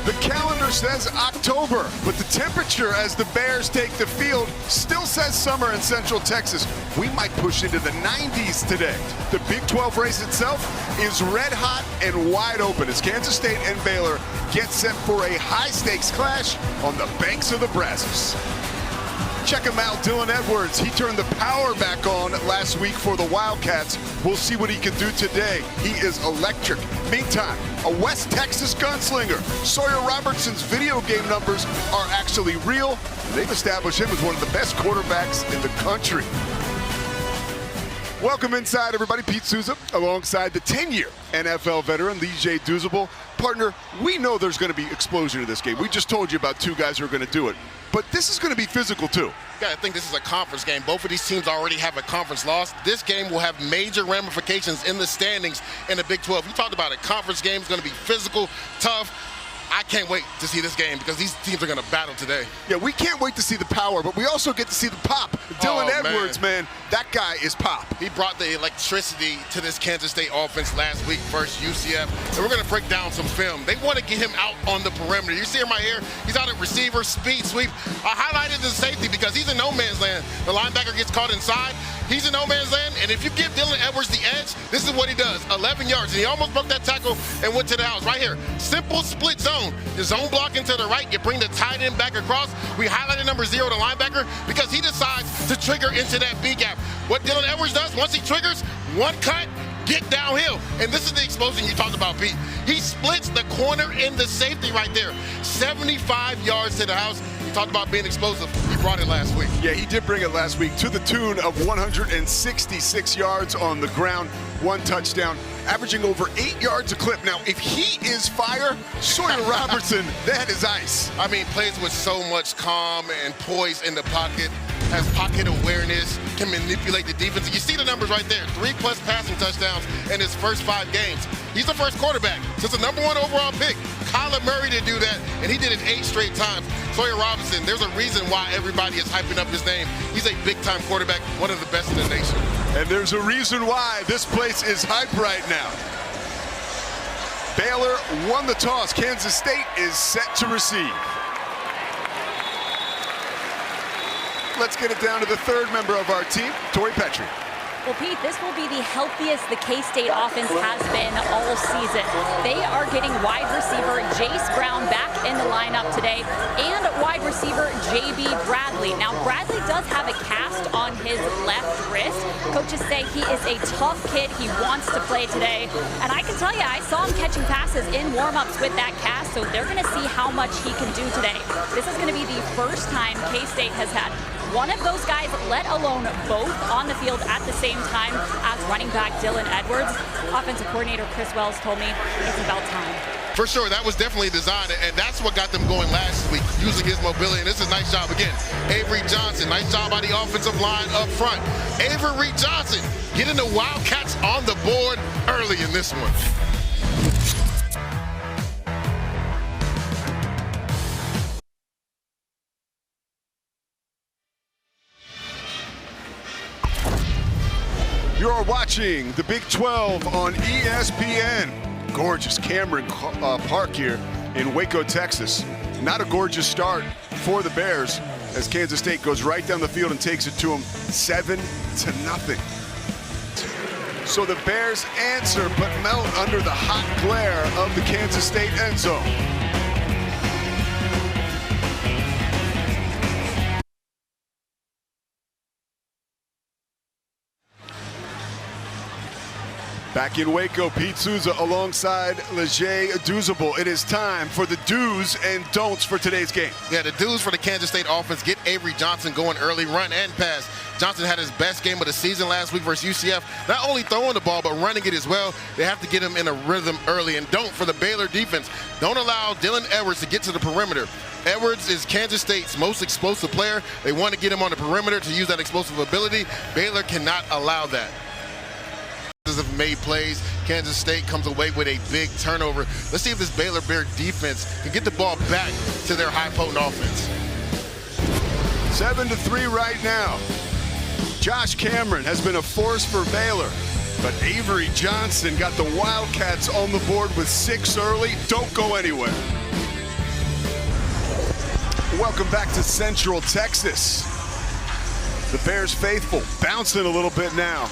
The calendar says October, but the temperature as the Bears take the field still says summer in Central Texas. We might push into the 90s today. The Big 12 race itself is red hot and wide open as Kansas State and Baylor get set for a high-stakes clash on the banks of the Brazos. Check him out, Dylan Edwards. He turned the power back on last week for the Wildcats. We'll see what he can do today. He is electric. Meantime, a West Texas gunslinger. Sawyer Robertson's video game numbers are actually real. They've established him as one of the best quarterbacks in the country. Welcome inside, everybody. Pete Souza alongside the 10-year NFL veteran, Lee J. Douzable. Partner, we know there's going to be explosion in this game. We just told you about two guys who are going to do it. But this is going to be physical, too. Yeah, I think this is a conference game. Both of these teams already have a conference loss. This game will have major ramifications in the standings in the Big 12. You talked about a conference game. It's going to be physical, tough. I can't wait to see this game because these teams are going to battle today. Yeah, we can't wait to see the power, but we also get to see the pop. Dylan Edwards, man, that guy is pop. He brought the electricity to this Kansas State offense last week versus UCF, and we're going to break down some film. They want to get him out on the perimeter. You see him right here. He's out at receiver, speed, sweep. I highlighted the safety because he's in no man's land. The linebacker gets caught inside. He's in no man's land, and if you give Dylan Edwards the edge, this is what he does. 11 yards, and he almost broke that tackle and went to the house. Right here, simple split zone. The zone blocking to the right, you bring the tight end back across. We highlighted number 0, the linebacker, because he decides to trigger into that B gap. What Dylan Edwards does, once he triggers, one cut, get downhill. And this is the explosion you talked about, Pete. He splits the corner and the safety right there. 75 yards to the house. You talked about being explosive. He brought it last week. Yeah, he did bring it last week to the tune of 166 yards on the ground, 1 touchdown, averaging over 8 yards a clip. Now, if he is fire, Sawyer Robertson, that is ice. I mean, plays with so much calm and poise in the pocket, has pocket awareness, can manipulate the defense. You see the numbers right there, 3+ passing touchdowns in his first 5 games. He's the first quarterback since the number 1 overall pick, Kyler Murray, to do that, and he did it 8 straight times. Sawyer Robertson, there's a reason why everybody is hyping up his name. He's a big-time quarterback, one of the best in the nation. And there's a reason why this place is hype right now. Baylor won the toss. Kansas State is set to receive. Let's get it down to the third member of our team, Tori Petrie. Well, Pete, this will be the healthiest the K-State offense has been all season. They are getting wide receiver Jace Brown back in the lineup today and wide receiver J.B. Bradley. Now, Bradley does have a cast on his left wrist. Coaches say he is a tough kid. He wants to play today. And I can tell you, I saw him catching passes in warm-ups with that cast, so they're going to see how much he can do today. This is going to be the first time K-State has had one of those guys, let alone both, on the field at the same time as running back Dylan Edwards. Offensive coordinator Chris Wells told me it's about time. For sure, that was definitely designed, and that's what got them going last week, using his mobility. And this is a nice job again. Avery Johnson, nice job by the offensive line up front. Avery Johnson getting the Wildcats on the board early in this one. You're watching the Big 12 on ESPN. Gorgeous Cameron Park here in Waco, Texas. Not a gorgeous start for the Bears as Kansas State goes right down the field and takes it to them 7-0. So the Bears answer but melt under the hot glare of the Kansas State end zone. Back in Waco, Pete Souza alongside Leger Douzable. It is time for the do's and don'ts for today's game. Yeah, the do's for the Kansas State offense: get Avery Johnson going early, run and pass. Johnson had his best game of the season last week versus UCF. Not only throwing the ball, but running it as well. They have to get him in a rhythm early. And don't for the Baylor defense. Don't allow Dylan Edwards to get to the perimeter. Edwards is Kansas State's most explosive player. They want to get him on the perimeter to use that explosive ability. Baylor cannot allow that. Have made plays. Kansas State comes away with a big turnover. Let's see if this Baylor Bear defense can get the ball back to their high potent offense. 7-3 right now. Josh Cameron has been a force for Baylor, but Avery Johnson got the Wildcats on the board with 6 early. Don't go anywhere. Welcome back to Central Texas. The Bears faithful bouncing a little bit now.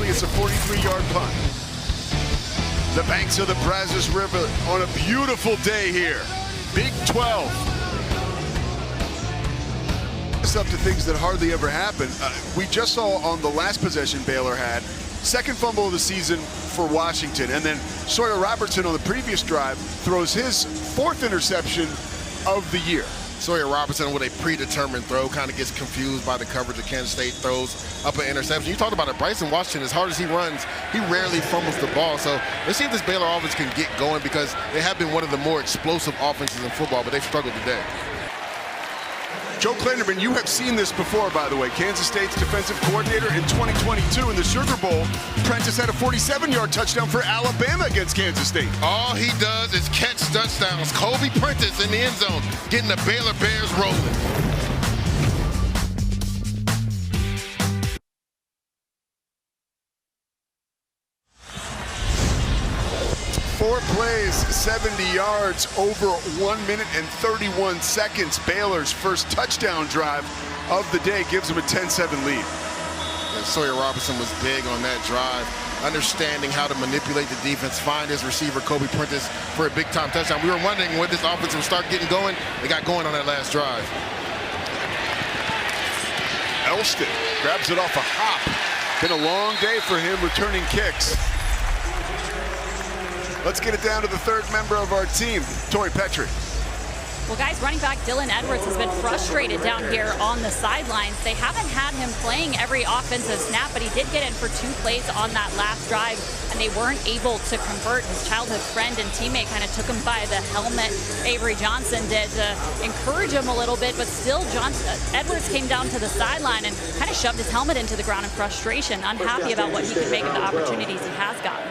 It's a 43-yard punt. The banks of the Brazos River on a beautiful day here. Big 12. It's up to things that hardly ever happen. We just saw on the last possession Baylor had, second fumble of the season for Washington, and then Sawyer Robertson on the previous drive throws his fourth interception of the year. Sawyer Robertson with a predetermined throw kind of gets confused by the coverage of Kansas State, throws up an interception. You talked about it, Bryson Washington, as hard as he runs, he rarely fumbles the ball. So let's see if this Baylor offense can get going, because they have been one of the more explosive offenses in football, but they've struggled today. Joe Klinderman, you have seen this before, by the way. Kansas State's defensive coordinator in 2022 in the Sugar Bowl. Prentice had a 47-yard touchdown for Alabama against Kansas State. All he does is catch touchdowns. Kobe Prentice in the end zone, getting the Baylor Bears rolling. 4 plays, 70 yards, over 1 minute and 31 seconds. Baylor's first touchdown drive of the day gives them a 10-7 lead. And Sawyer Robertson was big on that drive, understanding how to manipulate the defense, find his receiver, Kobe Prentice, for a big-time touchdown. We were wondering when this offense would start getting going. They got going on that last drive. Elston grabs it off a hop. Been a long day for him returning kicks. Let's get it down to the third member of our team, Tori Petrie. Well, guys, running back Dylan Edwards has been frustrated down here on the sidelines. They haven't had him playing every offensive snap, but he did get in for 2 plays on that last drive, and they weren't able to convert. His childhood friend and teammate kind of took him by the helmet. Avery Johnson did to encourage him a little bit, but still Edwards came down to the sideline and kind of shoved his helmet into the ground in frustration, unhappy about what he could make of the opportunities he has gotten.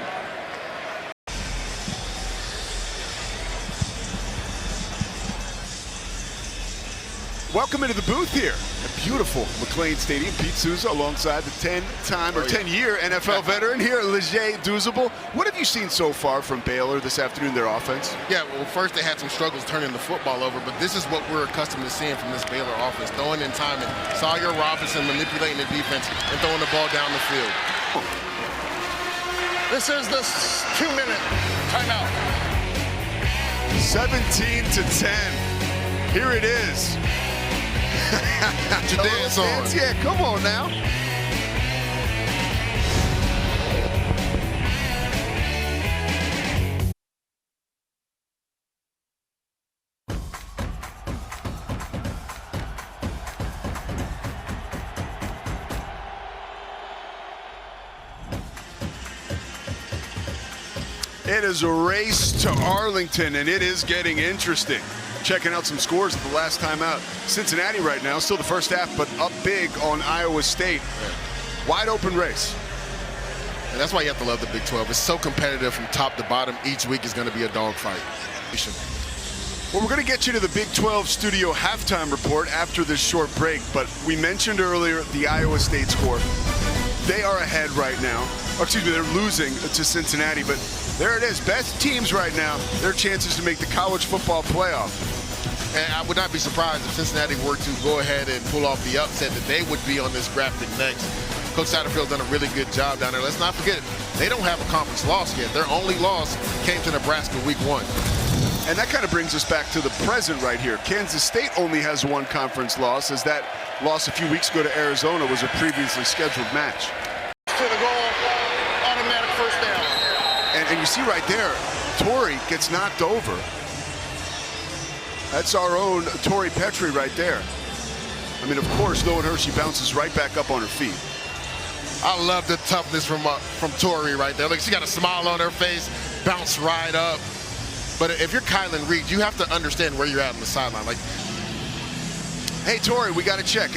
Welcome into the booth here at beautiful McLean Stadium. Pete Souza alongside the 10-year NFL veteran here, Leger Douzable. What have you seen so far from Baylor this afternoon, their offense? Yeah, well, first they had some struggles turning the football over, but this is what we're accustomed to seeing from this Baylor offense, throwing in time, and Sawyer Robinson manipulating the defense and throwing the ball down the field. This is the 2-minute timeout. 17-10. Here it is. Get your dance on. Yeah, come on now. It is a race to Arlington, and it is getting interesting. Checking out some scores at the last time out. Cincinnati right now, still the first half, but up big on Iowa State. Wide open race. And that's why you have to love the Big 12. It's so competitive from top to bottom. Each week is going to be a dogfight. Well, we're going to get you to the Big 12 studio halftime report after this short break, but we mentioned earlier the Iowa State score. They are ahead right now. Or excuse me, they're losing to Cincinnati, but there it is. Best teams right now, their chances to make the college football playoff. And I would not be surprised if Cincinnati were to go ahead and pull off the upset, that they would be on this graphic next. Coach Satterfield's done a really good job down there. Let's not forget, they don't have a conference loss yet. Their only loss came to Nebraska week 1. And that kind of brings us back to the present right here. Kansas State only has 1 conference loss, as that loss a few weeks ago to Arizona was a previously scheduled match. To the goal, automatic first down. And you see right there, Tori gets knocked over. That's our own Tori Petrie right there. I mean, of course, knowing her, she bounces right back up on her feet. I love the toughness from Tori right there. Look, she got a smile on her face, bounce right up. But if you're Kylan Reed, you have to understand where you're at on the sideline. Like, hey, Tori, we got to check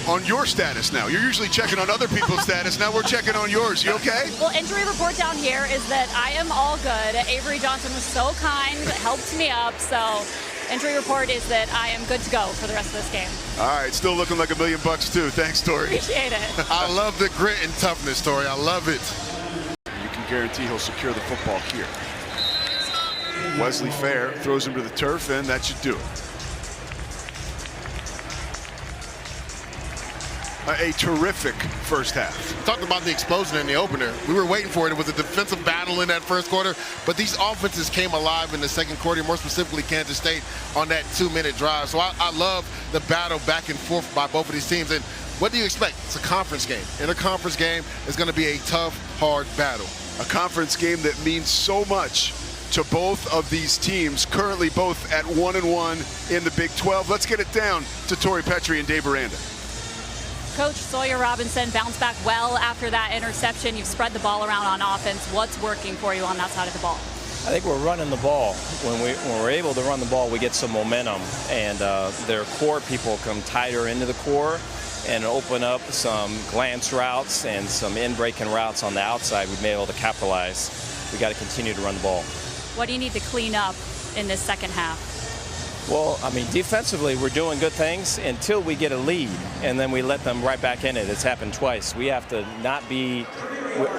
on your status now. You're usually checking on other people's status. Now we're checking on yours. You okay? Well, injury report down here is that I am all good. Avery Johnson was so kind, helped me up. So injury report is that I am good to go for the rest of this game. All right, still looking like $1 million too. Thanks, Tori. Appreciate it. I love the grit and toughness, Tori. I love it. You can guarantee he'll secure the football here. Wesley Fair throws him to the turf, and that should do it. A terrific first half. Talked about the explosion in the opener. We were waiting for it. It was a defensive battle in that first quarter, but these offenses came alive in the second quarter, more specifically Kansas State on that 2-minute drive. So I love the battle back and forth by both of these teams. And what do you expect? It's a conference game. In a conference game, it's going to be a tough, hard battle. A conference game that means so much to both of these teams, currently both at 1-1 in the Big 12. Let's get it down to Tori Petrie and Dave Aranda. Coach Sawyer Robinson bounced back well after that interception. You've spread the ball around on offense. What's working for you on that side of the ball? I think we're running the ball. When we're able to run the ball, we get some momentum, and their core people come tighter into the core and open up some glance routes and some in-breaking routes on the outside. We've been able to capitalize. We got to continue to run the ball. What do you need to clean up in this second half? Well, I mean, defensively, we're doing good things until we get a lead, and then we let them right back in it. It's happened twice. We have to not be,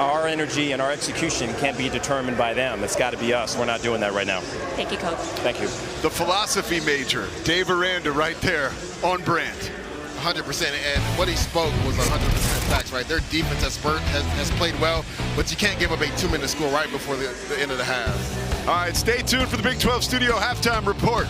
our energy and our execution can't be determined by them. It's got to be us. We're not doing that right now. Thank you, Coach. Thank you. The philosophy major, Dave Aranda, right there on brand. 100%, and what he spoke was 100% facts, right? Their defense has played well, but you can't give up a 2-minute score right before the end of the half. All right, stay tuned for the Big 12 Studio Halftime Report.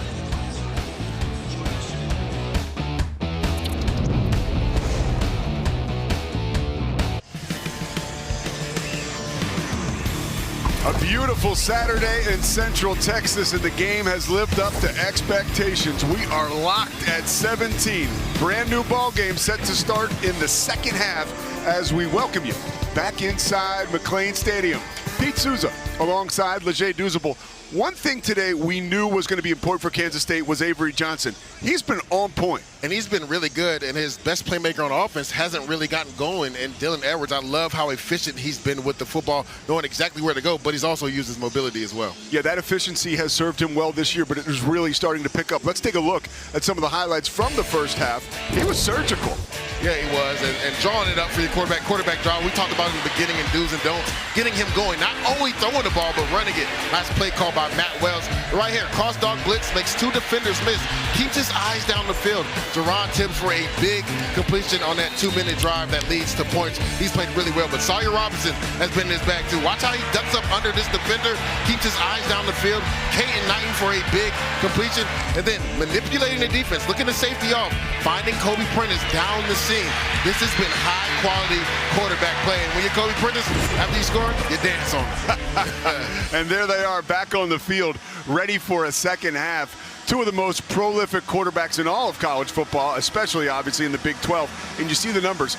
A beautiful Saturday in Central Texas, and the game has lived up to expectations. We are locked at 17. Brand new ball game set to start in the second half as we welcome you back inside McLean Stadium. Pete Souza alongside Leger Duzable. One thing today we knew was going to be important for Kansas State was Avery Johnson. He's been on point. And he's been really good, and his best playmaker on offense hasn't really gotten going. And Dylan Edwards, I love how efficient he's been with the football, knowing exactly where to go, but he's also used his mobility as well. Yeah, that efficiency has served him well this year, but it was really starting to pick up. Let's take a look at some of the highlights from the first half. He was surgical. Yeah, he was, and drawing it up for your quarterback draw. We talked about it in the beginning in do's and don'ts, getting him going, not only throwing the ball, but running it. Nice play call by Matt Wells. Right here, cross dog blitz, makes 2 defenders miss, keeps his eyes down the field. Jerron Tibbs for a big completion on that 2-minute drive that leads to points. He's played really well, but Sawyer Robinson has been in his bag too. Watch how he ducks up under this defender, keeps his eyes down the field. Caden Knighton for a big completion, and then manipulating the defense, looking the safety off, finding Kobe Prentice down the seam. This has been high-quality quarterback play, and when you're Kobe Prentice, after you score, you dance on it. And there they are back on the field, ready for a second half. Two of the most prolific quarterbacks in all of college football, especially obviously in the Big 12. And you see the numbers.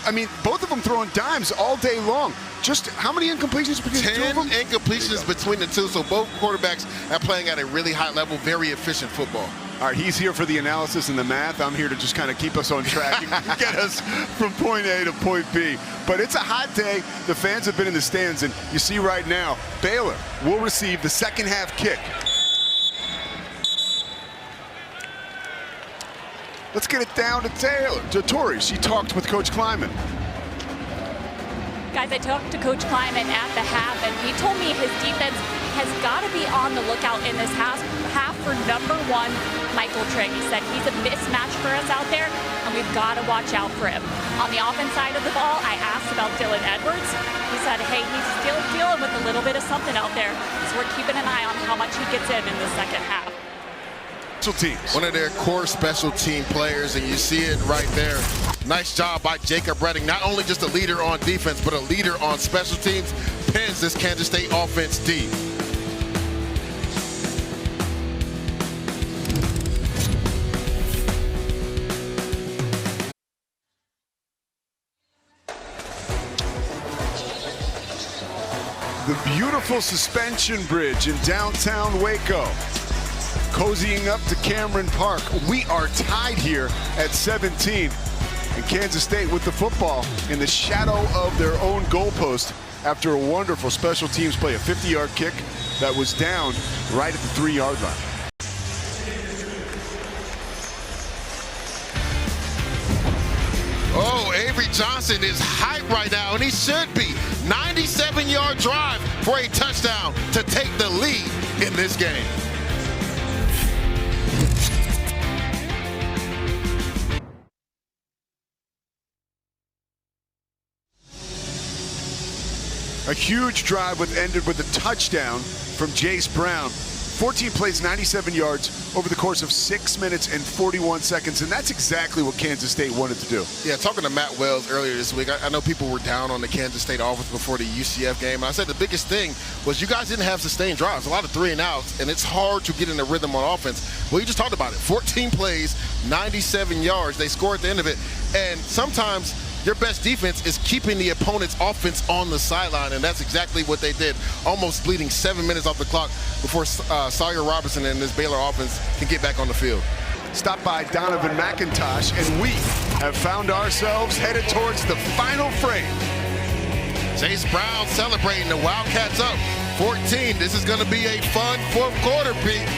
I mean, both of them throwing dimes all day long. Just how many incompletions between the two of them? 10 incompletions between the two, so both quarterbacks are playing at a really high level, very efficient football. All right, he's here for the analysis and the math. I'm here to just kind of keep us on track and get us from point A to point B. But it's a hot day. The fans have been in the stands, and you see right now, Baylor will receive the second half kick. Let's get it down to Tori. She talked with Coach Kleiman. Guys, I talked to Coach Kleiman at the half, and he told me his defense has got to be on the lookout in this half for number 1, Michael Trigg. He said he's a mismatch for us out there, and we've got to watch out for him. On the offense side of the ball, I asked about Dylan Edwards. He said, hey, he's still dealing with a little bit of something out there, so we're keeping an eye on how much he gets in the second half. Teams. One of their core special team players, and you see it right there. Nice job by Jacob Redding. Not only just a leader on defense, but a leader on special teams. Pins this Kansas State offense deep. The beautiful suspension bridge in downtown Waco. Cozying up to Cameron Park. We are tied here at 17. And Kansas State with the football in the shadow of their own goalpost after a wonderful special teams play. A 50-yard kick that was down right at the 3-yard line. Oh, Avery Johnson is hyped right now, and he should be. 97 yards a drive for a touchdown to take the lead in this game. A huge drive ended with a touchdown from Jace Brown. 14 plays, 97 yards over the course of 6 minutes and 41 seconds, and that's exactly what Kansas State wanted to do. Yeah, talking to Matt Wells earlier this week, I know people were down on the Kansas State offense before the UCF game. And I said the biggest thing was you guys didn't have sustained drives, a lot of 3 and outs, and it's hard to get in the rhythm on offense. Well, you just talked about it. 14 plays, 97 yards. They scored at the end of it, and sometimes your best defense is keeping the opponent's offense on the sideline, and that's exactly what they did, almost bleeding 7 minutes off the clock before Sawyer Robertson and this Baylor offense can get back on the field. Stopped by Donovan McIntosh, and we have found ourselves headed towards the final frame. Jace Brown celebrating, the Wildcats up 14. This is going to be a fun fourth quarter, Pete.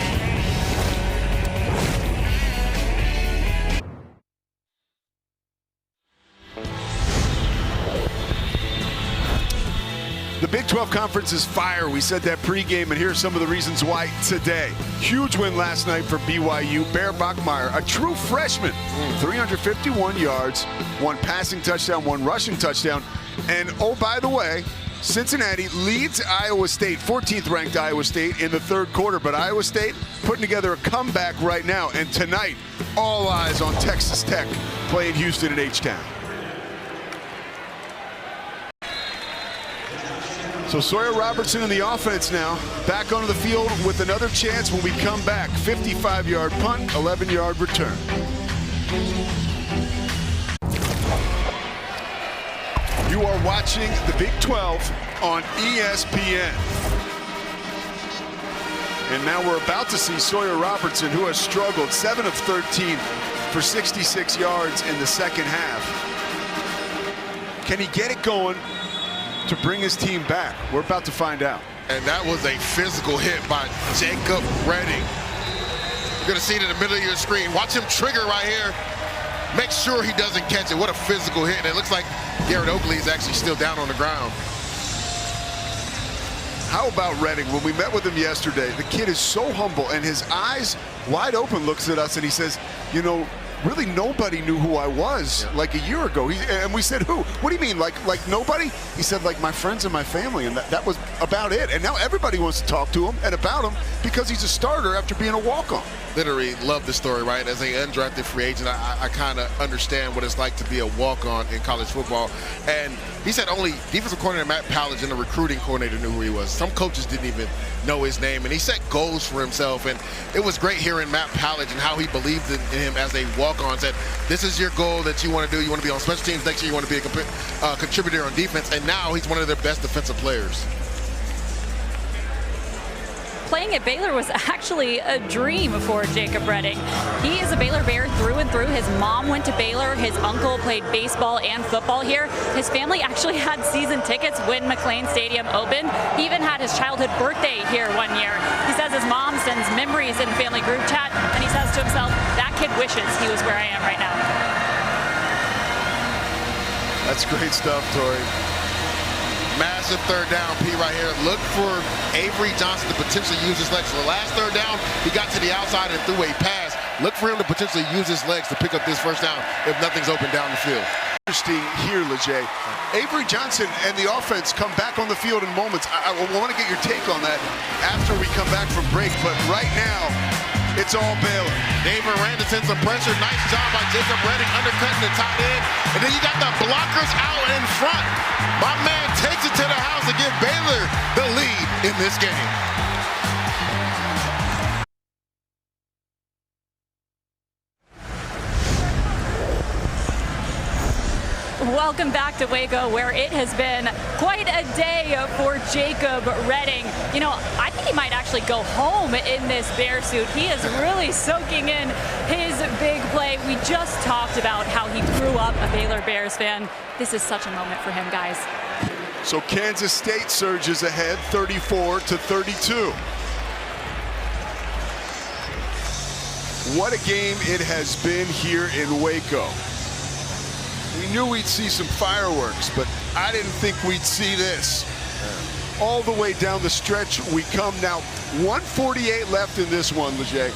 The Big 12 Conference is fire. We said that pregame, and here are some of the reasons why today. Huge win last night for BYU. Bear Bachmeier, a true freshman, 351 yards, 1 passing touchdown, 1 rushing touchdown. And oh, by the way, Cincinnati leads Iowa State, 14th ranked Iowa State in the third quarter. But Iowa State putting together a comeback right now. And tonight, all eyes on Texas Tech playing Houston at H-Town. So Sawyer Robertson in the offense now, back onto the field with another chance when we come back. 55-yard punt, 11-yard return. You are watching the Big 12 on ESPN. And now we're about to see Sawyer Robertson, who has struggled 7 of 13 for 66 yards in the second half. Can he get it going to bring his team back? We're about to find out. And that was a physical hit by Jacob Redding. You're gonna see it in the middle of your screen. Watch him trigger right here. Make sure he doesn't catch it. What a physical hit. And it looks like Garrett Oakley is actually still down on the ground. How about Redding? When we met with him yesterday, the kid is so humble, and his eyes wide open looks at us and he says, you know, really nobody knew who I was like a year ago. And we said, who? What do you mean, like nobody? He said, like my friends and my family, and that was about it. And now everybody wants to talk to him and about him because he's a starter after being a walk-on. Literally love the story, right? As an undrafted free agent, I kind of understand what it's like to be a walk-on in college football. And he said only defensive coordinator Matt Pallage and the recruiting coordinator knew who he was. Some coaches didn't even know his name, and he set goals for himself. And it was great hearing Matt Pallage and how he believed in him as a walk-on. Said, this is your goal that you want to do. You want to be on special teams next year. You want to be a contributor on defense. And now he's one of their best defensive players. Playing at Baylor was actually a dream for Jacob Redding. He is a Baylor Bear through and through. His mom went to Baylor. His uncle played baseball and football here. His family actually had season tickets when McLean Stadium opened. He even had his childhood birthday here one year. He says his mom sends memories in family group chat, and he says to himself, that kid wishes he was where I am right now. That's great stuff, Tori. Massive third down, P right here. Look for Avery Johnson to potentially use his legs. So the last third down, he got to the outside and threw a pass. Look for him to potentially use his legs to pick up this first down if nothing's open down the field. Interesting here, Leger. Avery Johnson and the offense come back on the field in moments. I want to get your take on that after we come back from break, but right now, it's all Baylor. Dave Miranda sends some pressure. Nice job by Jacob Redding undercutting the tight end. And then you got the blockers out in front. My man takes it to the house to give Baylor the lead in this game. Welcome back to Waco, where it has been quite a day for Jacob Redding. You know, I think he might actually go home in this Bear suit. He is really soaking in his big play. We just talked about how he grew up a Baylor Bears fan. This is such a moment for him, guys. So Kansas State surges ahead 34-32. What a game it has been here in Waco. We knew we'd see some fireworks, but I didn't think we'd see this. all the way down the stretch we come now. 1:48 left in this one, Leger.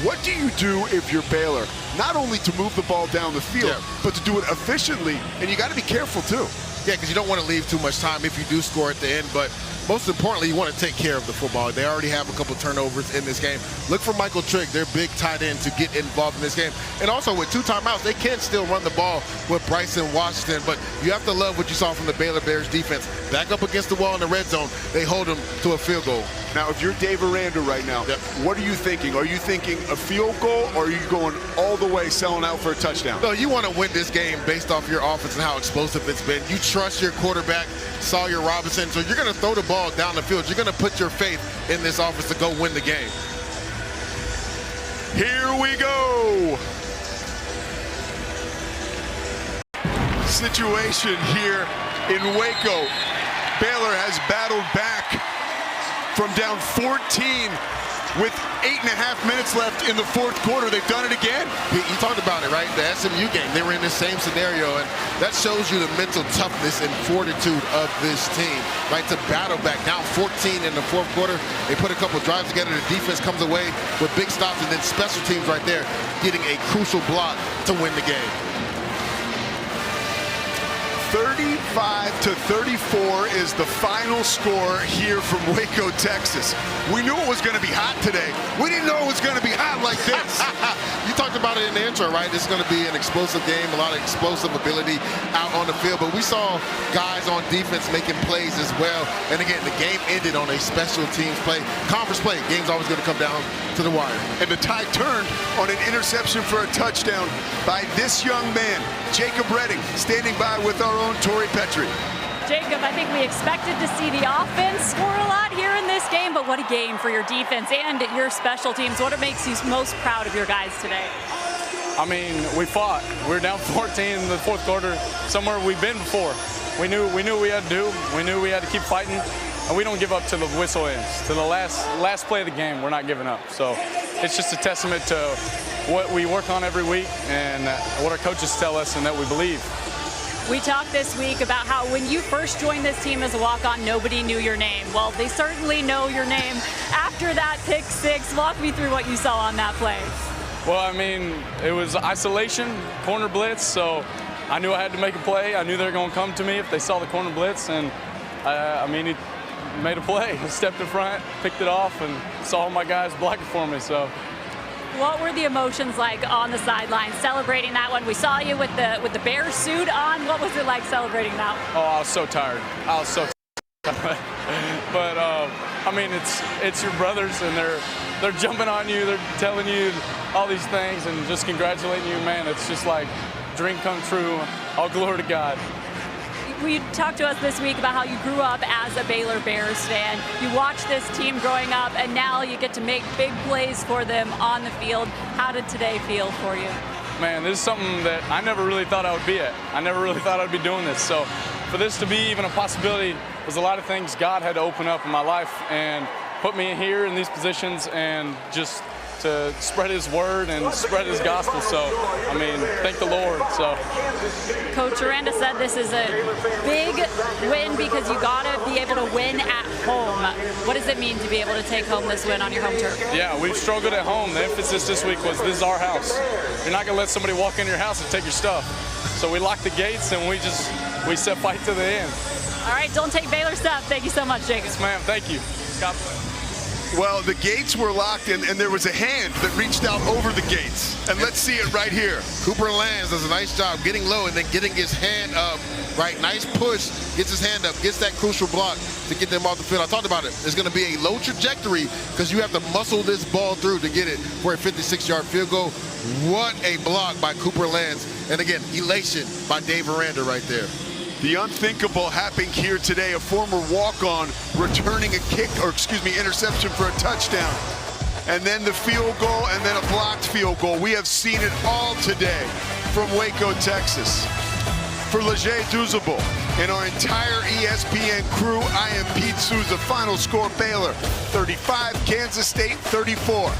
What do you do if you're Baylor? Not only to move the ball down the field, but to do it efficiently, and you got to be careful too. Yeah, because you don't want to leave too much time if you do score at the end, but most importantly, you want to take care of the football. They already have a couple turnovers in this game. Look for Michael Trigg, their big tight end, to get involved in this game. And also with 2 timeouts, they can still run the ball with Bryson Washington, but you have to love what you saw from the Baylor Bears defense. Back up against the wall in the red zone, they hold them to a field goal. Now, if you're Dave Aranda right now, what are you thinking? Are you thinking a field goal, or are you going all the way selling out for a touchdown? No, you want to win this game based off your offense and how explosive it's been. You trust your quarterback, Sawyer Robinson, so you're going to throw the ball down the field. You're going to put your faith in this offense to go win the game. Here we go. Situation here in Waco. Baylor has battled back from down 14 with 8.5 minutes left in the fourth quarter. They've done it again. You talked about it, right? The SMU game, they were in the same scenario, and that shows you the mental toughness and fortitude of this team, right? To battle back down 14 in the fourth quarter. They put a couple drives together. The defense comes away with big stops, and then special teams right there getting a crucial block to win the game. 35-34 is the final score here from Waco, Texas. We knew it was going to be hot today. We didn't know it was going to be hot like this. You talked about it in the intro, right? This is going to be an explosive game, a lot of explosive ability out on the field. But we saw guys on defense making plays as well. And again, the game ended on a special teams play. Conference play, game's always going to come down to the wire. And the tide turned on an interception for a touchdown by this young man, Jacob Redding, standing by with our own Torrey Petrie. Jacob, I think we expected to see the offense score a lot here in this game, but what a game for your defense and your special teams. What makes you most proud of your guys today? I mean, we fought. We were down 14 in the fourth quarter, somewhere we've been before. We knew what we had to do. We knew we had to keep fighting, and we don't give up till the whistle ends. To the last play of the game, we're not giving up. So it's just a testament to what we work on every week and what our coaches tell us and that we believe. We talked this week about how when you first joined this team as a walk-on, nobody knew your name. Well, they certainly know your name after that pick six. Walk me through what you saw on that play. Well, I mean, it was isolation, corner blitz, so I knew I had to make a play. I knew they were going to come to me if they saw the corner blitz, and I mean, he made a play. He stepped in front, picked it off, and saw my guys blocking for me. So. What were the emotions like on the sideline celebrating that one? We saw you with the Bears suit on. What was it like celebrating that one? Oh, I was so tired. I was so tired. But I mean, it's your brothers, and they're jumping on you. They're telling you all these things and just congratulating you, man. It's just like dream come true. All glory to God. You talked to us this week about how you grew up as a Baylor Bears fan. You watched this team growing up, and now you get to make big plays for them on the field. How did today feel for you? Man, this is something that I never really thought I would be at. I never really thought I'd be doing this. So for this to be even a possibility was a lot of things God had to open up in my life and put me here in these positions and just to spread his word and spread his gospel. So, I mean, thank the Lord. So, Coach Aranda said this is a big win because you got to be able to win at home. What does it mean to be able to take home this win on your home turf? Yeah, we've struggled at home. The emphasis this week was this is our house. You're not going to let somebody walk into your house and take your stuff. So we locked the gates and we set fight to the end. All right, don't take Baylor stuff. Thank you so much, Jacob. Yes, ma'am. Thank you. God bless. Well, the gates were locked, and there was a hand that reached out over the gates. And let's see it right here. Cooper Lands does a nice job getting low and then getting his hand up, right? Nice push, gets his hand up, gets that crucial block to get them off the field. I talked about it. It's going to be a low trajectory because you have to muscle this ball through to get it for a 56-yard field goal. What a block by Cooper Lands. And again, elation by Dave Aranda right there. The unthinkable happening here today. A former walk-on returning a interception for a touchdown. And then the field goal, and then a blocked field goal. We have seen it all today from Waco, Texas. For Leger Douzable and our entire ESPN crew, I am Pete Souza. Final score, Baylor 35, Kansas State 34.